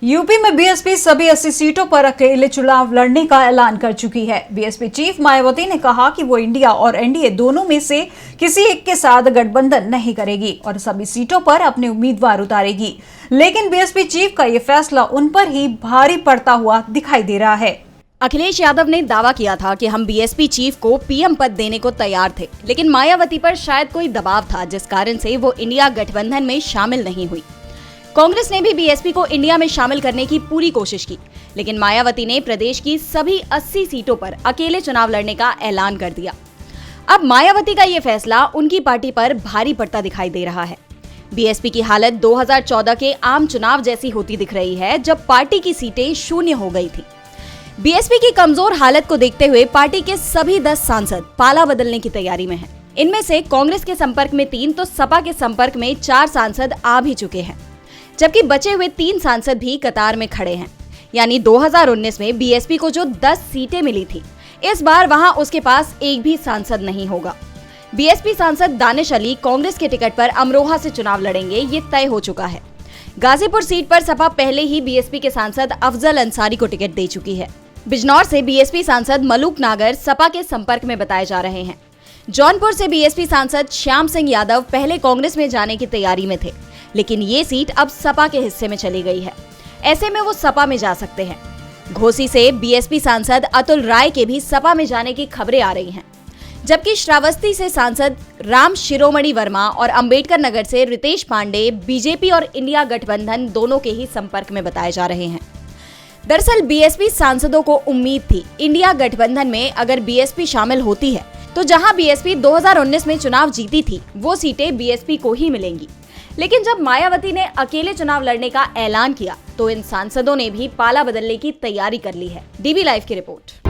UP में BSP सभी 80 सीटों पर अकेले चुनाव लड़ने का ऐलान कर चुकी है। बीएसपी चीफ मायावती ने कहा कि वो इंडिया और एनडीए दोनों में से किसी एक के साथ गठबंधन नहीं करेगी और सभी सीटों पर अपने उम्मीदवार उतारेगी। लेकिन बीएसपी चीफ का ये फैसला उन पर ही भारी पड़ता हुआ दिखाई दे रहा है। अखिलेश यादव ने दावा किया था कि हम बीएसपी चीफ को पीएम पद देने को तैयार थे, लेकिन मायावती पर शायद कोई दबाव था जिस कारण से वो इंडिया गठबंधन में शामिल नहीं हुई। कांग्रेस ने भी बीएसपी को इंडिया में शामिल करने की पूरी कोशिश की, लेकिन मायावती ने प्रदेश की सभी 80 सीटों पर अकेले चुनाव लड़ने का ऐलान कर दिया। अब मायावती का ये फैसला उनकी पार्टी पर भारी पड़ता दिखाई दे रहा है। बीएसपी की हालत 2014 के आम चुनाव जैसी होती दिख रही है, जब पार्टी की सीटें शून्य हो गई थी। बीएसपी की कमजोर हालत को देखते हुए पार्टी के सभी 10 सांसद पाला बदलने की तैयारी में हैं। इनमें से कांग्रेस के संपर्क में 3 तो सपा के संपर्क में 4 सांसद आ भी चुके हैं, जबकि बचे हुए 3 सांसद भी कतार में खड़े हैं। यानी 2019 में बीएसपी को जो 10 सीटें मिली थी, इस बार वहां उसके पास एक भी सांसद नहीं होगा। बीएसपी सांसद दानिश अली कांग्रेस के टिकट पर अमरोहा से चुनाव लड़ेंगे, ये तय हो चुका है। गाजीपुर सीट पर सपा पहले ही बीएसपी के सांसद अफजल अंसारी को टिकट दे चुकी है। बिजनौर से बीएसपी सांसद मलूक नागर सपा के संपर्क में बताए जा रहे हैं। जौनपुर से बीएसपी सांसद श्याम सिंह यादव पहले कांग्रेस में जाने की तैयारी में थे, लेकिन ये सीट अब सपा के हिस्से में चली गई है। ऐसे में वो सपा में जा सकते हैं। घोसी से बीएसपी सांसद अतुल राय के भी सपा में जाने की खबरें आ रही हैं, जबकि श्रावस्ती से सांसद राम शिरोमणि वर्मा और अंबेडकर नगर से रितेश पांडे बीजेपी और इंडिया गठबंधन दोनों के ही संपर्क में बताए जा रहे हैं। दरअसल बीएसपी सांसदों को उम्मीद थी इंडिया गठबंधन में अगर बीएसपी शामिल होती है तो जहां बीएसपी 2019 में चुनाव जीती थी, वो सीटें बीएसपी को ही मिलेंगी। लेकिन जब मायावती ने अकेले चुनाव लड़ने का ऐलान किया तो इन सांसदों ने भी पाला बदलने की तैयारी कर ली है। डीबी लाइव की रिपोर्ट।